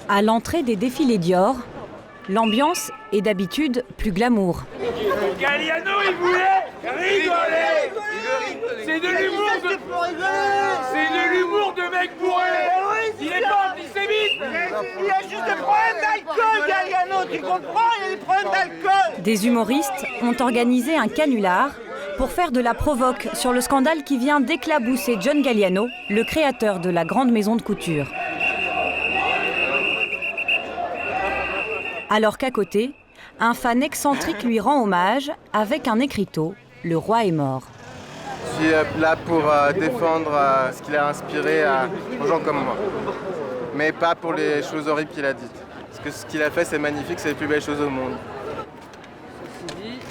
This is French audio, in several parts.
À l'entrée des défilés Dior, l'ambiance est d'habitude plus glamour. Galliano, il voulait rigoler. C'est de l'humour de mec bourré. Il est pas antisémite. Il a juste des problèmes d'alcool, Galliano, tu comprends? Il a des problèmes d'alcool. Des humoristes ont organisé un canular pour faire de la provoque sur le scandale qui vient d'éclabousser John Galliano, le créateur de la grande maison de couture. Alors qu'à côté, un fan excentrique lui rend hommage avec un écriteau, Le roi est mort. Je suis là pour défendre ce qu'il a inspiré aux gens comme moi. Mais pas pour les choses horribles qu'il a dites. Parce que ce qu'il a fait, c'est magnifique, c'est les plus belles choses au monde.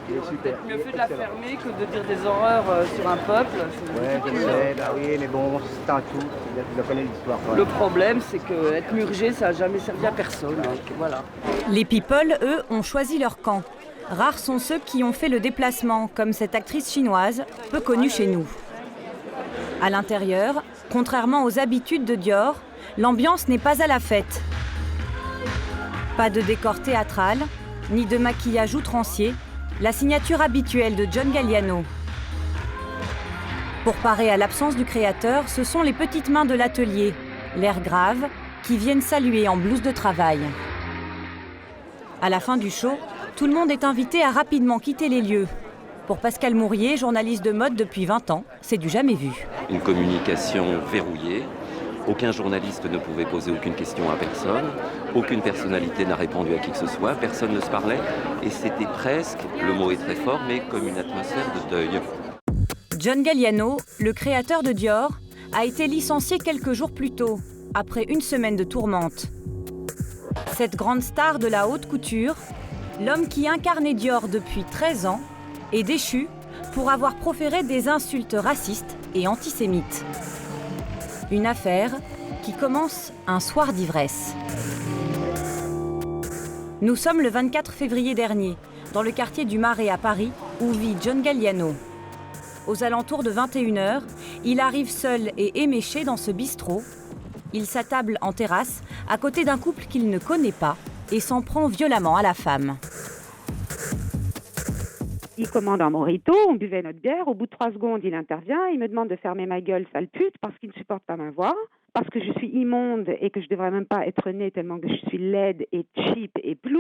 Il est super. Mieux fait de la fermer que de dire des horreurs sur un peuple. Ouais, je sais, bah oui, mais bon, c'est un tout. Il connaît l'histoire. Le problème, c'est qu'être murgé, ça n'a jamais servi à personne. Donc, voilà. Les people, eux, ont choisi leur camp. Rares sont ceux qui ont fait le déplacement, comme cette actrice chinoise, peu connue chez nous. À l'intérieur, contrairement aux habitudes de Dior, l'ambiance n'est pas à la fête. Pas de décor théâtral, ni de maquillage outrancier, la signature habituelle de John Galliano. Pour parer à l'absence du créateur, ce sont les petites mains de l'atelier, l'air grave, qui viennent saluer en blouse de travail. À la fin du show, tout le monde est invité à rapidement quitter les lieux. Pour Pascal Mourier, journaliste de mode depuis 20 ans, c'est du jamais vu. Une communication verrouillée. Aucun journaliste ne pouvait poser aucune question à personne. Aucune personnalité n'a répondu à qui que ce soit. Personne ne se parlait. Et c'était presque, le mot est très fort, mais comme une atmosphère de deuil. John Galliano, le créateur de Dior, a été licencié quelques jours plus tôt, après une semaine de tourmente. Cette grande star de la haute couture, l'homme qui incarnait Dior depuis 13 ans, est déchu pour avoir proféré des insultes racistes et antisémites. Une affaire qui commence un soir d'ivresse. Nous sommes le 24 février dernier, dans le quartier du Marais à Paris, où vit John Galliano. Aux alentours de 21h, il arrive seul et éméché dans ce bistrot. Il s'attable en terrasse, à côté d'un couple qu'il ne connaît pas, et s'en prend violemment à la femme. Il commande un mojito, on buvait notre bière. Au bout de 3 secondes, il intervient. Il me demande de fermer ma gueule, sale pute, parce qu'il ne supporte pas ma voix, parce que je suis immonde et que je ne devrais même pas être née tellement que je suis laide et cheap et plouc.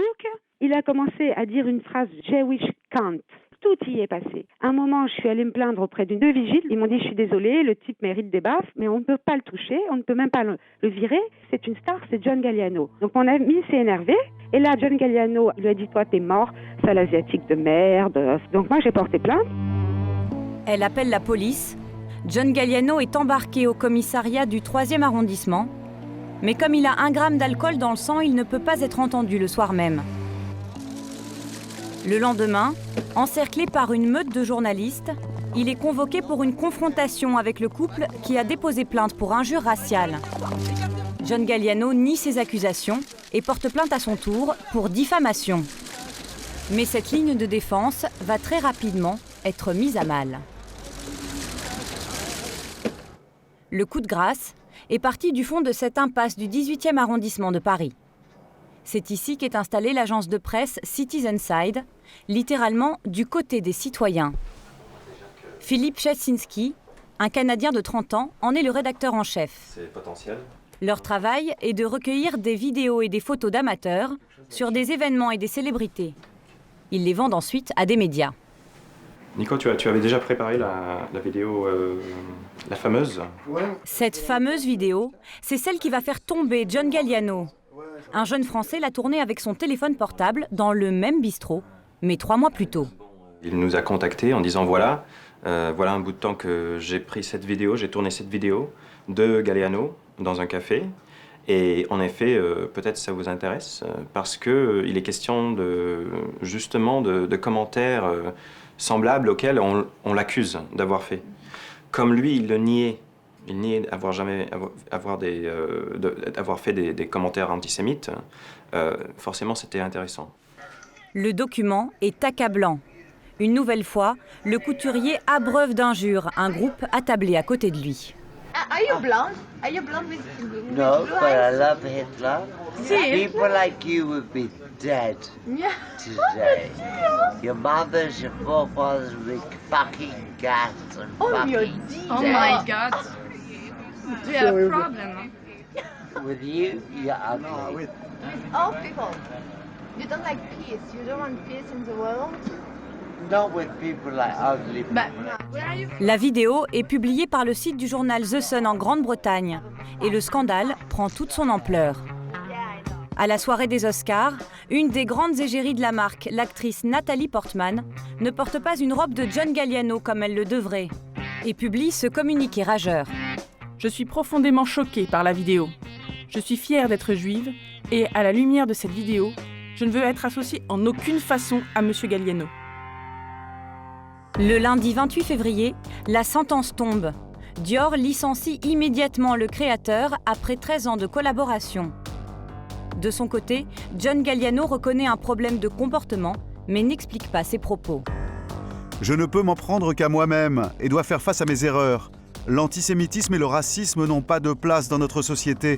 Il a commencé à dire une phrase « Jewish cunt ». Tout y est passé. À un moment, je suis allée me plaindre auprès d'une deux vigiles. Ils m'ont dit « Je suis désolée, le type mérite des baffes, mais on ne peut pas le toucher, on ne peut même pas le virer. C'est une star, c'est John Galliano. » Donc mon ami s'est énervé. Et là, John Galliano lui a dit « Toi, t'es mort, sale asiatique de merde. » Donc moi, j'ai porté plainte. Elle appelle la police. John Galliano est embarqué au commissariat du 3e arrondissement. Mais comme il a 1 gramme d'alcool dans le sang, il ne peut pas être entendu le soir même. Le lendemain, encerclé par une meute de journalistes, il est convoqué pour une confrontation avec le couple qui a déposé plainte pour injure raciale. John Galliano nie ces accusations et porte plainte à son tour pour diffamation. Mais cette ligne de défense va très rapidement être mise à mal. Le coup de grâce est parti du fond de cette impasse du 18e arrondissement de Paris. C'est ici qu'est installée l'agence de presse Citizenside, littéralement du côté des citoyens. Philippe Czesinski, un Canadien de 30 ans, en est le rédacteur en chef. C'est potentiel. Leur travail est de recueillir des vidéos et des photos d'amateurs sur des événements et des célébrités. Ils les vendent ensuite à des médias. Nico, tu avais déjà préparé la vidéo, la fameuse. Cette fameuse vidéo, c'est celle qui va faire tomber John Galliano. Un jeune Français l'a tournée avec son téléphone portable dans le même bistrot, mais 3 mois plus tôt. Il nous a contactés en disant voilà un bout de temps que j'ai pris cette vidéo, j'ai tourné cette vidéo de Galliano dans un café. Et en effet, peut-être ça vous intéresse, parce qu'il est question justement de commentaires semblables auxquels on l'accuse d'avoir fait. Comme lui, il le niait. Il niait avoir fait des commentaires antisémites. Forcément, c'était intéressant. Le document est accablant. Une nouvelle fois, le couturier abreuve d'injures un groupe attablé à côté de lui. I you blonde? Are you blonde with No, blue but I eyes? love Hitler. See? People like you would be dead Yeah. today. Your mothers, your forefathers would be fucking gassed and Oh, fucking your dead. Oh my God. Do you have a problem? With you, you're ugly. With all people. You don't like peace. You don't want peace in the world. Not with people like ugly people. Where are you? La vidéo est publiée par le site du journal The Sun en Grande-Bretagne et le scandale prend toute son ampleur. À la soirée des Oscars, une des grandes égéries de la marque, l'actrice Nathalie Portman, ne porte pas une robe de John Galliano comme elle le devrait et publie ce communiqué rageur. Je suis profondément choquée par la vidéo. Je suis fière d'être juive et, à la lumière de cette vidéo, je ne veux être associée en aucune façon à M. Galliano. Le lundi 28 février, la sentence tombe. Dior licencie immédiatement le créateur après 13 ans de collaboration. De son côté, John Galliano reconnaît un problème de comportement, mais n'explique pas ses propos. Je ne peux m'en prendre qu'à moi-même et dois faire face à mes erreurs. L'antisémitisme et le racisme n'ont pas de place dans notre société.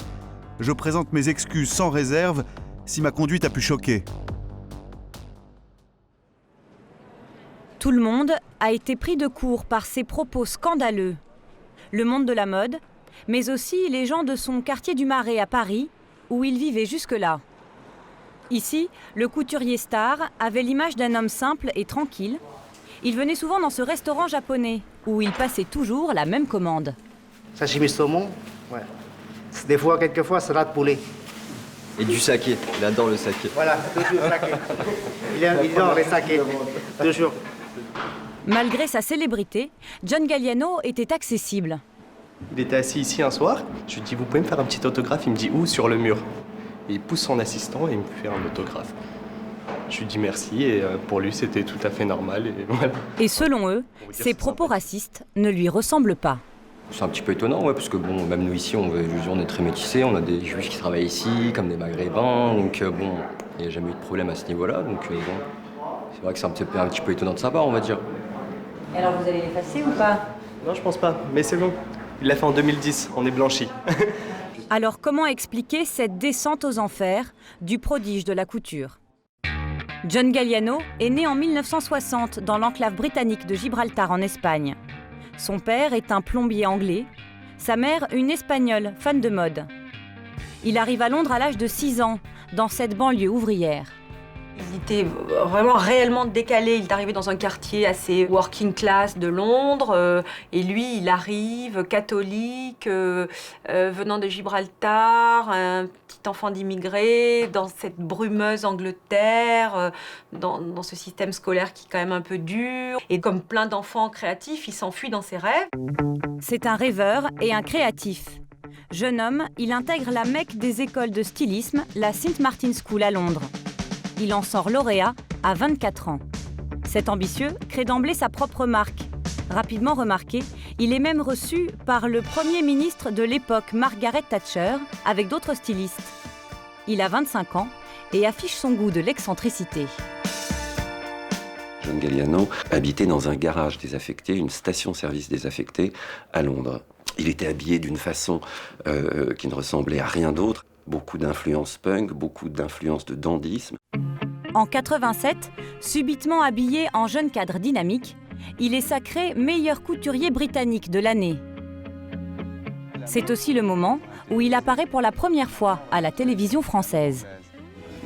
Je présente mes excuses sans réserve si ma conduite a pu choquer. Tout le monde a été pris de court par ses propos scandaleux. Le monde de la mode, mais aussi les gens de son quartier du Marais à Paris, où il vivait jusque-là. Ici, le couturier star avait l'image d'un homme simple et tranquille. Il venait souvent dans ce restaurant japonais, où il passait toujours la même commande. Sashimi saumon, ouais. Des fois, quelquefois, salade poulet. Et du saké, il adore le saké. Voilà, toujours saké. Il adore les sakés, toujours. Malgré sa célébrité, John Galliano était accessible. Il était assis ici un soir, je lui dis vous pouvez me faire un petit autographe, il me dit où? Sur le mur. Et il pousse son assistant et il me fait un autographe. Je lui dis merci et pour lui c'était tout à fait normal et voilà. Et selon eux, ses propos racistes ne lui ressemblent pas. C'est un petit peu étonnant, ouais, parce que bon, même nous ici, on est très métissés, on a des juifs qui travaillent ici, comme des maghrébins, donc bon, il n'y a jamais eu de problème à ce niveau-là, donc bon, c'est vrai que c'est un petit peu étonnant de sa part, on va dire. Et alors vous allez l'effacer ou pas? Non, je pense pas, mais c'est bon. Il l'a fait en 2010, on est blanchi. Alors comment expliquer cette descente aux enfers du prodige de la couture? John Galliano est né en 1960 dans l'enclave britannique de Gibraltar en Espagne. Son père est un plombier anglais, sa mère une Espagnole fan de mode. Il arrive à Londres à l'âge de 6 ans, dans cette banlieue ouvrière. Il était vraiment réellement décalé. Il est arrivé dans un quartier assez working class de Londres. Et lui, il arrive catholique, venant de Gibraltar, un petit enfant d'immigrés, dans cette brumeuse Angleterre, dans ce système scolaire qui est quand même un peu dur. Et comme plein d'enfants créatifs, il s'enfuit dans ses rêves. C'est un rêveur et un créatif. Jeune homme, il intègre la mecque des écoles de stylisme, la St. Martin's School à Londres. Il en sort lauréat à 24 ans. Cet ambitieux crée d'emblée sa propre marque. Rapidement remarqué, il est même reçu par le Premier ministre de l'époque, Margaret Thatcher, avec d'autres stylistes. Il a 25 ans et affiche son goût de l'excentricité. John Galliano habitait dans un garage désaffecté, une station-service désaffectée à Londres. Il était habillé d'une façon qui ne ressemblait à rien d'autre. Beaucoup d'influence punk, beaucoup d'influence de dandysme. En 87, subitement habillé en jeune cadre dynamique, il est sacré meilleur couturier britannique de l'année. C'est aussi le moment où il apparaît pour la première fois à la télévision française.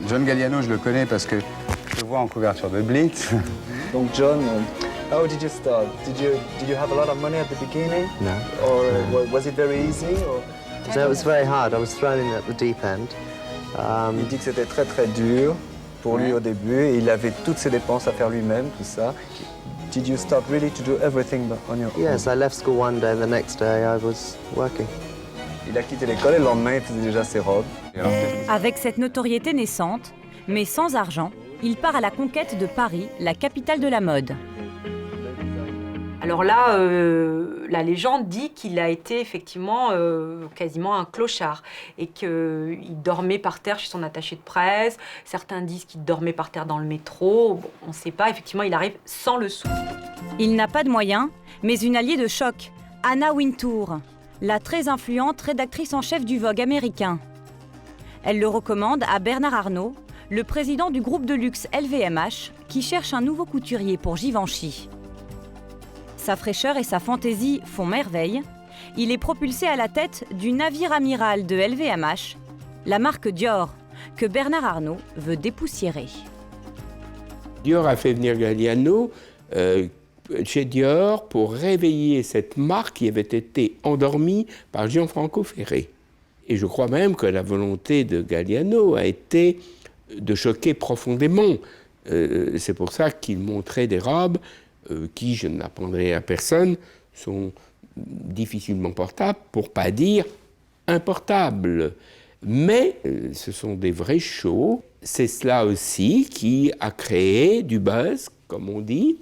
John Galliano, je le connais parce que je le vois en couverture de Blitz. Donc John, how did you start? Did you have a lot of money at the beginning? No. Or was it very easy? Or... So it was very hard. I was thrown in at the deep end. Il dit que c'était très très dur pour lui au début et il avait toutes ses dépenses à faire lui-même, tout ça. Did you start really to do everything on your own? Yes, I left school one day. The next day I was working. Il a quitté l'école et le lendemain il faisait déjà ses robes. Avec cette notoriété naissante, mais sans argent, il part à la conquête de Paris, la capitale de la mode. Alors là, la légende dit qu'il a été effectivement quasiment un clochard et qu'il dormait par terre chez son attaché de presse. Certains disent qu'il dormait par terre dans le métro. Bon, on ne sait pas, effectivement, il arrive sans le sou. Il n'a pas de moyens, mais une alliée de choc, Anna Wintour. la très influente rédactrice en chef du Vogue américain. Elle le recommande à Bernard Arnault, le président du groupe de luxe LVMH, qui cherche un nouveau couturier pour Givenchy. Sa fraîcheur et sa fantaisie font merveille. Il est propulsé à la tête du navire amiral de LVMH, la marque Dior, que Bernard Arnault veut dépoussiérer. Dior a fait venir Galliano chez Dior pour réveiller cette marque qui avait été endormie par Gianfranco Ferré. Et je crois même que la volonté de Galliano a été de choquer profondément. C'est pour ça qu'il montrait des robes qui, je ne l'apprendrai à personne, sont difficilement portables, pour ne pas dire importables. Mais ce sont des vrais shows. C'est cela aussi qui a créé du buzz, comme on dit.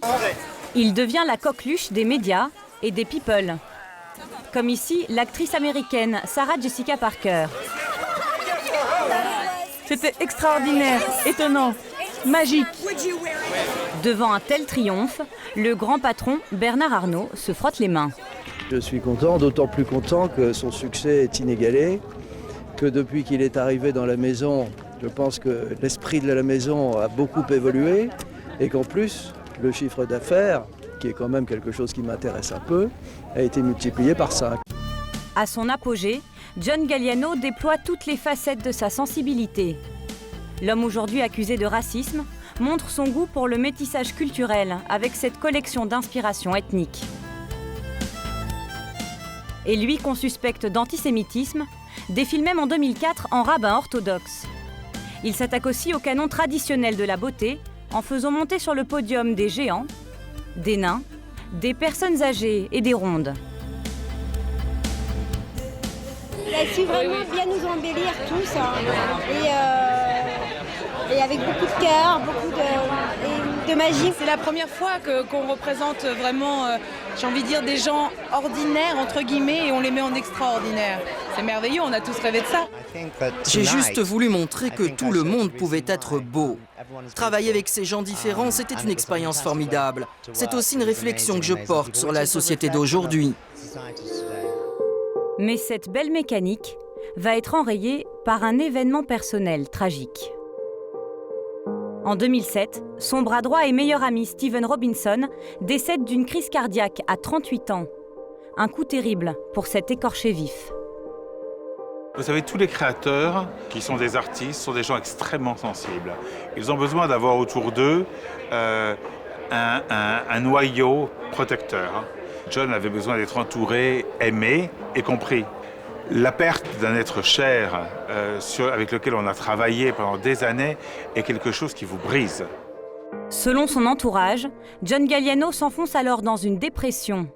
Il devient la coqueluche des médias et des people. Comme ici, l'actrice américaine Sarah Jessica Parker. C'était extraordinaire, étonnant, magique. Devant un tel triomphe, le grand patron Bernard Arnault se frotte les mains. Je suis content, d'autant plus content que son succès est inégalé, que depuis qu'il est arrivé dans la maison, je pense que l'esprit de la maison a beaucoup évolué et qu'en plus, le chiffre d'affaires, qui est quand même quelque chose qui m'intéresse un peu, a été multiplié par 5. À son apogée, John Galliano déploie toutes les facettes de sa sensibilité. L'homme aujourd'hui accusé de racisme montre son goût pour le métissage culturel avec cette collection d'inspiration ethnique. Et lui qu'on suspecte d'antisémitisme, défile même en 2004 en rabbin orthodoxe. Il s'attaque aussi au canon traditionnel de la beauté en faisant monter sur le podium des géants, des nains, des personnes âgées et des rondes. Il a su vraiment bien nous embellir tous et avec beaucoup de cœur, beaucoup de magie. C'est la première fois qu'on représente vraiment, j'ai envie de dire, des gens ordinaires, entre guillemets, et on les met en extraordinaire. C'est merveilleux, on a tous rêvé de ça. J'ai juste voulu montrer que tout le monde pouvait être beau. Travailler avec ces gens différents, c'était une expérience formidable. C'est aussi une réflexion que je porte sur la société d'aujourd'hui. Mais cette belle mécanique va être enrayée par un événement personnel tragique. En 2007, son bras droit et meilleur ami Steven Robinson décède d'une crise cardiaque à 38 ans. Un coup terrible pour cet écorché vif. Vous savez, tous les créateurs qui sont des artistes sont des gens extrêmement sensibles. Ils ont besoin d'avoir autour d'eux un noyau protecteur. John avait besoin d'être entouré, aimé et compris. La perte d'un être cher avec lequel on a travaillé pendant des années est quelque chose qui vous brise. Selon son entourage, John Galliano s'enfonce alors dans une dépression.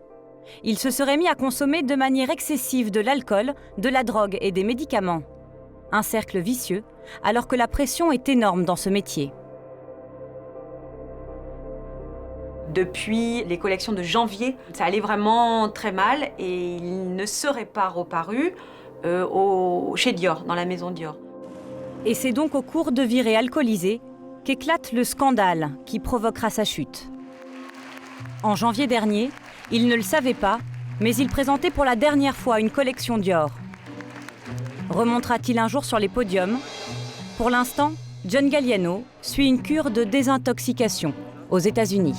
Il se serait mis à consommer de manière excessive de l'alcool, de la drogue et des médicaments. Un cercle vicieux, alors que la pression est énorme dans ce métier. Depuis les collections de janvier, ça allait vraiment très mal et il ne serait pas reparu chez Dior, dans la maison Dior. Et c'est donc au cours de virées alcoolisées qu'éclate le scandale qui provoquera sa chute. En janvier dernier, il ne le savait pas, mais il présentait pour la dernière fois une collection Dior. Remontera-t-il un jour sur les podiums? Pour l'instant, John Galliano suit une cure de désintoxication aux États-Unis.